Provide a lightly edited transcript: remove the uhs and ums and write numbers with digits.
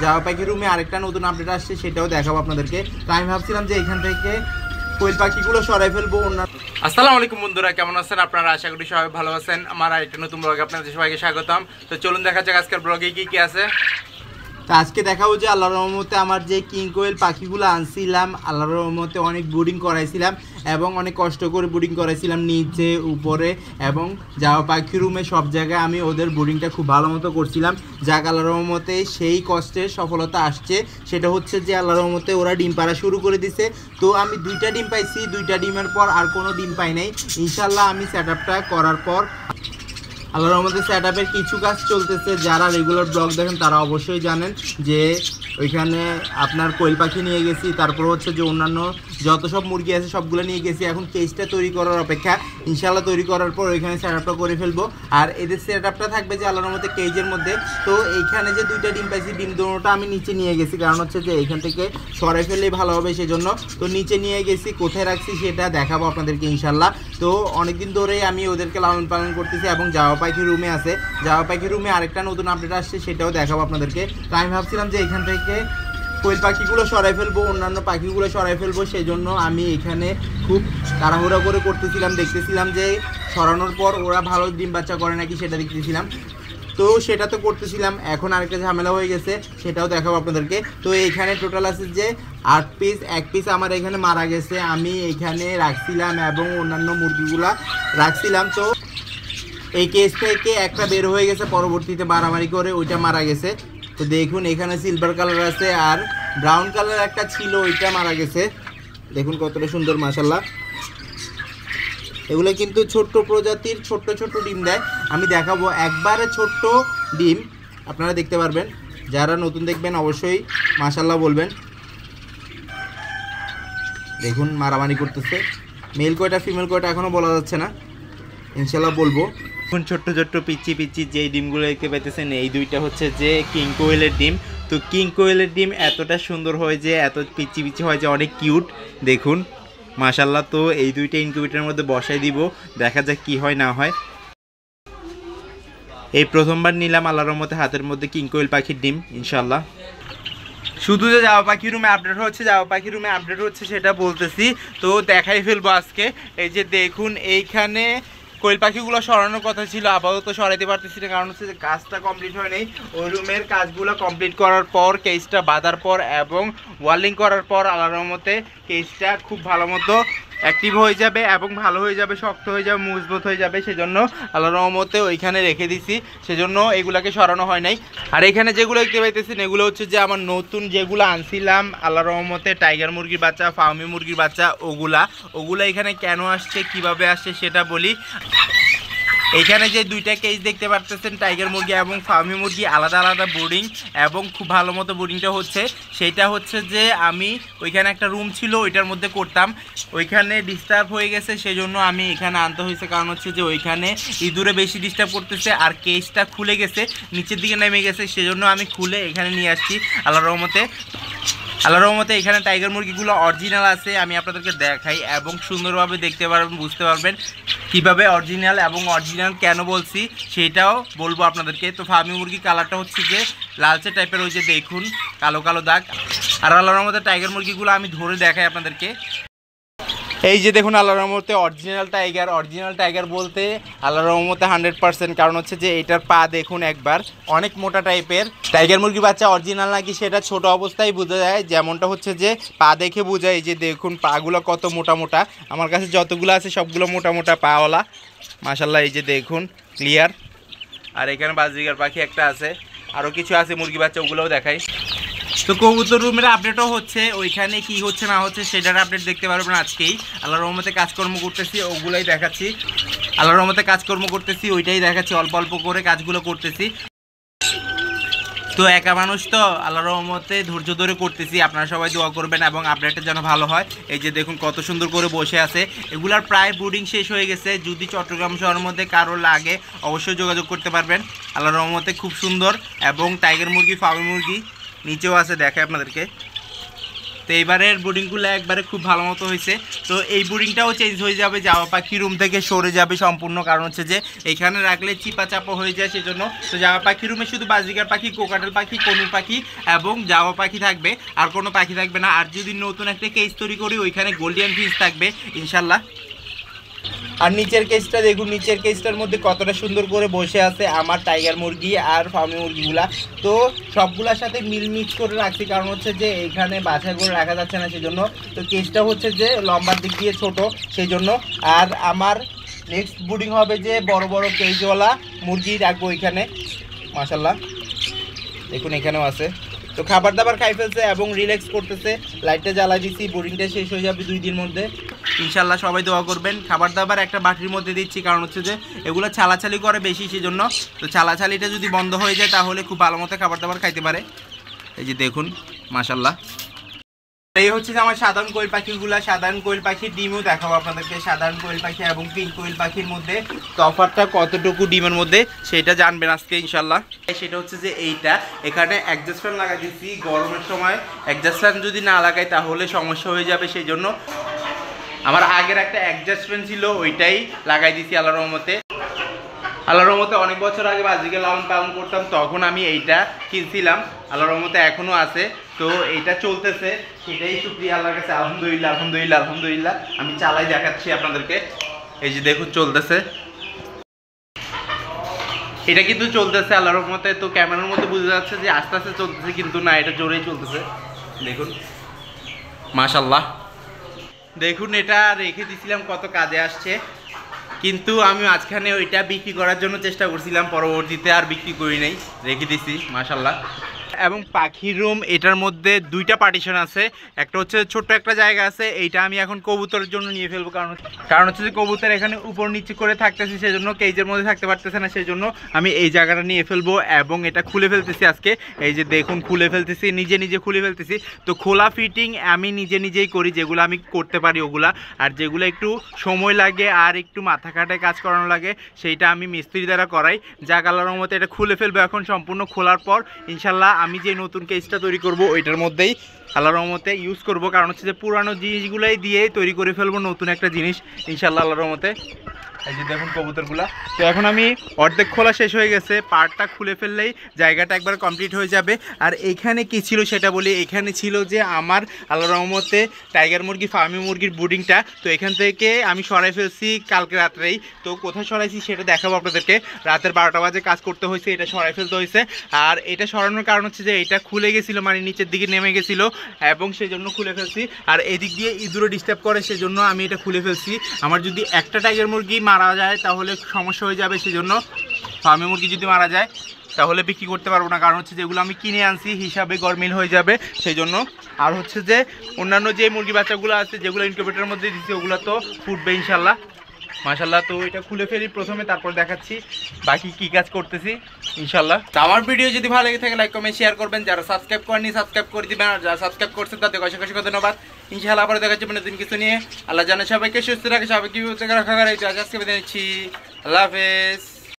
Java পাখি রুমে আরেকটা নতুন আপডেট আসছে, সেটাও দেখাবো আপনাদেরকে। তো আমি ভাবছিলাম যে এখান থেকে কোয়েল পাখিগুলো সরাই ফেলবো। আসসালামু আলাইকুম বন্ধুরা, কেমন আছেন আপনারা? আশা করি সবাই ভালো আছেন। আমার একটা নতুন ব্লগে আপনাদের সবাইকে স্বাগতম। তো চলুন দেখা যাক আজকের ব্লগে কি কি আছে। তো আজকে দেখাবো যে আল্লাহর রহমতে আমার যে কিং কোয়েল পাখিগুলো আনছিলাম, আল্লাহর রহমতে অনেক ব্রুডিং করাইছিলাম এবং অনেক কষ্ট করে ব্রুডিং করাইছিলাম নিচে উপরে এবং জাভা পাখি রুমে সব জায়গায় আমি ওদের ব্রুডিংটা খুব ভালো মতো করছিলাম। যাক আল্লাহর রহমতে সেই কষ্টের সফলতা আসছে, সেটা হচ্ছে যে আল্লাহর রহমতে ওরা ডিম পাড়া শুরু করে দিছে। তো আমি 2টা ডিম পাইছি, 2টা ডিমের পর আর কোনো ডিম পাই নাই। ইনশাল্লাহ আমি সেট আপটা করার পর আল্লাহর রহমতে সেট আপের কিছু কাজ চলতেছে। যারা রেগুলার ব্লগ দেখেন তারা অবশ্যই জানেন যে ওইখানে আপনার কোয়েল পাখি নিয়ে গেছি, তারপর হচ্ছে যে অন্যান্য যত সব মুরগি আছে সবগুলো নিয়ে গেছি। এখন কেজটা তৈরি করার অপেক্ষা। ইনশাল্লাহ তৈরি করার পর ওইখানে সেট আপটা করে ফেলবো। আর এদের সেট আপটা থাকবে যে আল্লাহর রহমতে কেজের মধ্যে। তো এইখানে যে 2টা ডিম পাইছি, ডিম দুটোটা আমি নিচে নিয়ে গেছি, কারণ হচ্ছে যে এইখান থেকে সরাই ফেললেই ভালো হবে সেজন্য। তো নিচে নিয়ে গেছি, কোথায় রাখছি সেটা দেখাবো আপনাদেরকে ইনশাল্লাহ। তো অনেকদিন ধরেই আমি ওদেরকে লালন পালন করতেছি এবং জাভা পাখি রুমে আছে। জাভা পাখি রুমে আরেকটা নতুন আপডেট আসছে, সেটাও দেখাবো আপনাদেরকে। তো আমি ভাবছিলাম যে এখান থেকে কোয়েল পাখিগুলো সরাই ফেলবো, অন্যান্য পাখিগুলো সরাই ফেলবো, সেই জন্য আমি এখানে খুব তাড়াহুড়া করে করতেছিলাম। দেখতেছিলাম যে সরানোর পর ওরা ভালো ডিম বাচ্চা করে নাকি সেটা দেখতেছিলাম। তো সেটা তো করতেছিলাম। এখন আরেকটা ঝামেলা হয়ে গেছে, সেটাও দেখাবো আপনাদেরকে। তো এইখানে টোটাল আছে যে 8 পিস, 1 পিস আমার এখানে মারা গেছে। আমি এখানে রাখছিলাম এবং অন্যান্য মুরগিগুলা রাখছিলাম। তো এই কেস থেকে একটা বের হয়ে গেছে, পরবর্তীতে মারামারি করে ওইটা মারা গেছে। তো দেখুন এখানে সিলভার কালার আছে আর ব্রাউন কালার একটা ছিল, ওইটা মারা গেছে। দেখুন কতটা সুন্দর মাশাআল্লাহ। এগুলো কিন্তু ছোট্ট প্রজাতির ছোট্ট ছোট্ট ডিম দেয়। আমি দেখাবো একবারে ছোট্ট ডিম, আপনারা দেখতে পারবেন। যারা নতুন দেখবেন অবশ্যই মাশাআল্লাহ বলবেন। দেখুন মারামারি করতেছে। মেল কয়টা ফিমেল কয়টা এখনও বলা যাচ্ছে না, ইনশাল্লাহ বলবো। এখন ছোট্ট ছোট্ট পিচ্ছি পিচ্ছি যেই ডিমগুলো দেখতে পাইতেছেন, এই 2টা হচ্ছে যে কিং কোয়েলের ডিম। তো কিং কোয়েলের ডিম এতটা সুন্দর হয় যে, এত পিচ্ছি পিচ্ছি হয় যে অনেক কিউট। দেখুন মাশাল্লাহ। তো এই 2টা ইনকিউবেটরের মধ্যে বসাই দিব, দেখা যাক কি হয় না হয়। এই প্রথমবার নিলাম আল্লাহর রহমতে হাতের মধ্যে কিং কোয়েল পাখির ডিম ইনশাল্লাহ। শুধু যে জাভা পাখি রুমে আপডেট হচ্ছে, জাভা পাখি রুমে আপডেট হচ্ছে সেটা বলতেছি। তো দেখাই ফেলবো আজকে। এই যে দেখুন এইখানে কোয়েল পাখিগুলো সরানোর কথা ছিল, আপাতত সরাইতে পারতেছি না, কারণ হচ্ছে যে কাজটা কমপ্লিট হয় নাই। ওই রুমের কাজগুলো কমপ্লিট করার পর, কেসটা বাঁধার পর এবং ওয়ার্লিং করার পর আল্লাহর রহমতে কেসটা খুব ভালো মতো অ্যাক্টিভ হয়ে যাবে এবং ভালো হয়ে যাবে, শক্ত হয়ে যাবে, মজবুত হয়ে যাবে। সেজন্য আল্লাহর রহমতে ওইখানে রেখে দিছি, সেজন্য এগুলাকে সরানো হয় নাই। আর এখানে যেগুলো দেখতে পাইতেছেন এগুলো হচ্ছে যে আমার নতুন যেগুলো আনছিলাম আল্লাহর রহমতে, টাইগার মুরগির বাচ্চা, ফার্মি মুরগির বাচ্চা, ওগুলা এখানে কেন আসছে, কিভাবে আসছে সেটা বলি। এইখানে যে 2টা কেজ দেখতে পারতেছেন, টাইগার মুরগি এবং ফার্মি মুরগি, আলাদা আলাদা বোর্ডিং এবং খুব ভালো মতো বোর্ডিংটা হচ্ছে। সেটা হচ্ছে যে আমি ওইখানে একটা রুম ছিল ওইটার মধ্যে করতাম, ওইখানে ডিস্টার্ব হয়ে গেছে, সেই জন্য আমি এখানে আনতে হয়েছে। কারণ হচ্ছে যে ওইখানে ইঁদুরে বেশি ডিস্টার্ব করতেছে আর কেজটা খুলে গেছে, নিচের দিকে নেমে গেছে, সেজন্য আমি খুলে এখানে নিয়ে আসছি আল্লাহর রহমতে। আল্লাহর রহমতে এখানে টাইগার মুরগিগুলো অরিজিনাল আছে, আমি আপনাদেরকে দেখাই এবং সুন্দরভাবে দেখতে পারবেন, বুঝতে পারবেন কীভাবে অরিজিনাল এবং অরিজিনাল কেন বলছি সেটাও বলবো আপনাদেরকে। তো ফার্মি মুরগি কালারটা হচ্ছে যে লালচে টাইপের, ওই যে দেখুন কালো কালো দাগ। আর আল্লাহর রহমতে টাইগার মুরগিগুলো আমি ধরে দেখাই আপনাদেরকে। এই যে দেখুন আল্লাহর রহমতে অরিজিনাল টাইগার। অরিজিনাল টাইগার বলতে আল্লাহর রহমতে 100%, কারণ হচ্ছে যে এটার পা দেখুন একবার, অনেক মোটা টাইপের। টাইগার মুরগি বাচ্চা অরিজিনাল নাকি সেটা ছোট অবস্থায় বোঝা যায়, যেমনটা হচ্ছে যে পা দেখে বোঝায়। এই যে দেখুন পাগুলো কত মোটা মোটা, আমার কাছে যতগুলো আছে সবগুলো মোটা মোটা পাওয়ালা মাশাল্লাহ। এই যে দেখুন ক্লিয়ার। আর এখানে বাজরিগার পাখি একটা আছে, আরও কিছু আছে মুরগি বাচ্চা, ওগুলোও দেখাই। তো কবুতর রুমের আপডেটও হচ্ছে, ওইখানে কি হচ্ছে না হচ্ছে সেটার আপডেট দেখতে পারবেন আজকেই। আল্লাহর রহমতে কাজকর্ম করতেছি, ওগুলাই দেখাচ্ছি। আল্লাহর রহমতে কাজকর্ম করতেছি, ওইটাই দেখাচ্ছি, অল্প অল্প করে কাজগুলো করতেছি। তো একা মানুষ তো আল্লাহর রহমতে ধৈর্য ধরে করতেছি, আপনারা সবাই দোয়া করবেন এবং আপডেটটা যেন ভালো হয়। এই যে দেখুন কত সুন্দর করে বসে আছে। এগুলার প্রায় ব্রুডিং শেষ হয়ে গেছে। যদি চট্টগ্রাম শহরের মধ্যে কারো লাগে অবশ্যই যোগাযোগ করতে পারবেন। আল্লাহর রহমতে খুব সুন্দর। এবং টাইগার মুরগি, ফার্মি মুরগি নিচেও আছে, দেখায় আপনাদেরকে। তো এইবারের বোর্ডিংগুলো একবারে খুব ভালো মতো হয়েছে। তো এই বোর্ডিংটাও চেঞ্জ হয়ে যাবে, জামা পাখি রুম থেকে সরে যাবে সম্পূর্ণ, কারণ হচ্ছে যে এখানে রাখলে চিপা চাপা হয়ে যায় সেজন্য। তো জামা পাখি রুমে শুধু বাজিকার পাখি, কোকাটেল পাখি, কনুর পাখি এবং জামা পাখি থাকবে, আর কোনো পাখি থাকবে না। আর যদি নতুন একটা কেস তৈরি করি ওইখানে গোল্ডিয়ান ফিস থাকবে ইনশাল্লাহ। আর নিচের কেসটা দেখুন, নিচের কেসটার মধ্যে কতটা সুন্দর করে বসে আছে আমার টাইগার মুরগি আর ফার্মি মুরগিগুলা। তো সবগুলোর সাথে মিলমিক্স করে রাখছি, কারণ হচ্ছে যে এইখানে বাছাই করে রাখা যাচ্ছে না সেজন্য। তো কেসটা হচ্ছে যে লম্বার দিক দিয়ে ছোট সেই জন্য। আর আমার নেক্সট ব্রিডিং হবে যে বড় বড় কেজওয়ালা মুরগি রাখবো এখানে মাশাল্লাহ। দেখুন এখানেও আছে। তো খাবার দাবার খাই ফেলছে এবং রিল্যাক্স করতেছে। লাইটটা জ্বালাই দিচ্ছি, বোর্ডিংটা শেষ হয়ে যাবে 2 দিনের মধ্যে ইনশাল্লাহ। সবাই দোয়া করবেন। খাবার দাবার একটা বাটির মধ্যে দিচ্ছি, কারণ হচ্ছে যে এগুলো ছালাছালি করে বেশি সেজন্য। তো ছালাছালিটা যদি বন্ধ হয়ে যায় তাহলে খুব ভালো মতো খাবার দাবার খাইতে পারে। এই যে দেখুন মাশাল্লাহ। এই হচ্ছে যে আমার সাধারণ কোয়েল পাখিগুলা। সাধারণ কোয়েল পাখির ডিমও দেখাবো আপনাদেরকে। সাধারণ কোয়েল পাখি এবং পিঙ্ক কোয়েল পাখির মধ্যে তফাৎটা কতটুকু ডিমের মধ্যে সেটা জানবেন আজকে ইনশাল্লাহ। সেটা হচ্ছে যে এইটা এখানে অ্যাডজাস্ট ফ্যান লাগাই দিচ্ছি। গরমের সময় অ্যাডজাস্ট ফ্যান যদি না লাগাই তাহলে সমস্যা হয়ে যাবে, সেই জন্য আমার আগের একটা অ্যাডজাস্ট ফ্যান ছিল ওইটাই লাগাই দিচ্ছি আল্লাহর রহমতে। আল্লাহর রহমতে অনেক বছর আগে বাজিকে লালন পালন করতাম, তখন আমি এইটা কিনছিলাম। আল্লাহর রহমতে এখনও আছে। তো এইটা চলতেছে, সেটাই শুকরিয়া আল্লাহর কাছে। আলহামদুলিল্লাহ আলহামদুলিল্লাহ আলহামদুলিল্লাহ। আমি চালাই দেখাচ্ছি আপনাদেরকে। এই যে দেখুন চলতেছে, এটা কিন্তু চলতেছে আল্লাহর রহমতে। তো ক্যামেরার মধ্যে বোঝা যাচ্ছে যে আস্তে আস্তে চলতেছে, কিন্তু না, এটা জোরেই চলতেছে। দেখুন মাশাল্লাহ। দেখুন এটা রেখে দিছিলাম, কত কাজে আসছে। কিন্তু আমি মাঝখানে ওইটা বিক্রি করার জন্য চেষ্টা করছিলাম, পরবর্তীতে আর বিক্রি করি নাই, রেখে দিছি মাশাল্লাহ। এবং পাখির রুম এটার মধ্যে 2টা পার্টিশন আছে। একটা হচ্ছে ছোট্ট একটা জায়গা আছে, এইটা আমি এখন কবুতরের জন্য নিয়ে ফেলবো, কারণ হচ্ছে যে কবুতর এখানে উপর নিচে করে থাকতেছি সেজন্য, কেজের মধ্যে থাকতে পারতেছে না, সেই জন্য আমি এই জায়গাটা নিয়ে ফেলবো এবং এটা খুলে ফেলতেছি আজকে। এই যে দেখুন খুলে ফেলতেছি, নিজে নিজে খুলে ফেলতেছি। তো খোলা ফিটিং আমি নিজে নিজেই করি, যেগুলো আমি করতে পারি ওগুলা। আর যেগুলো একটু সময় লাগে আর একটু মাথা খাটায় কাজ করানো লাগে সেইটা আমি মিস্ত্রি দ্বারা করাই। যা আল্লাহর মতো এটা খুলে ফেলবো এখন। সম্পূর্ণ খোলার পর ইনশাল্লাহ আমি যে নতুন কেসটা তৈরি করব ওইটার মধ্যেই আল্লাহর রহমতে ইউজ করব, কারণ হচ্ছে যে পুরানো জিনিসগুলাই দিয়ে তৈরি করে ফেলবো নতুন একটা জিনিস ইনশাল্লাহ আল্লাহর রহমতে। এই যে দেখুন কবুতরগুলা। তো এখন আমি অর্ধেক খোলা শেষ হয়ে গেছে, পার্টটা খুলে ফেললেই জায়গাটা একবার কমপ্লিট হয়ে যাবে। আর এখানে কি ছিল সেটা বলি। এখানে ছিল যে আমার আল্লাহর রহমতে টাইগার মুরগি, ফার্মি মুরগির ব্রিডিংটা। তো এখান থেকে আমি সরাই ফেলছি কালকে রাত্রেই। তো কোথায় সরাইছি সেটা দেখাবো আপনাদেরকে। রাতের 12টা বাজে কাজ করতে হয়েছে, এটা সরাই ফেলতে হয়েছে। আর এটা সরানোর কারণ হচ্ছে যে এটা খুলে গেছিলো, মানে নিচের দিকে নেমে গেছিলো এবং সেই জন্য খুলে ফেলছি। আর এদিক দিয়ে ইঁদুরও ডিস্টার্ব করে, সেজন্য আমি এটা খুলে ফেলছি। আমার যদি একটা টাইগার মুরগি মারা যায় তাহলে সমস্যা হয়ে যাবে, সেজন্য ফার্মি মুরগি যদি মারা যায় তাহলে বিক্রি করতে পারবো না, কারণ হচ্ছে যেগুলো আমি কিনে আনছি হিসাবে গরমিল হয়ে যাবে সেই জন্য। আর হচ্ছে যে অন্যান্য যে মুরগি বাচ্চাগুলো আছে যেগুলো ইনকিউবেটরের মধ্যে দিচ্ছি ওগুলো তো ফুটবে ইনশাল্লাহ মাশাল্লাহ। তো এটা খুলে ফেলি প্রথমে, তারপর দেখাচ্ছি বাকি কি কাজ করতেছি ইনশাল্লাহ। তো আমার ভিডিও যদি ভালো লেগে থাকে লাইক কমেন্ট শেয়ার করবেন। যারা সাবস্ক্রাইব করেনি সাবস্ক্রাইব করে দিবেন, আর যারা সাবস্ক্রাইব করছেন তাদের অসংখ্য ধন্যবাদ। ইনশাআল্লাহ আবার দেখা যাবে নতুন কিছু নিয়ে। আল্লাহ জানে সবাইকে সুস্থ রাখে, সবাইকে রাখা। আজকে বিদায় নিচ্ছি, আল্লাহ হাফেজ।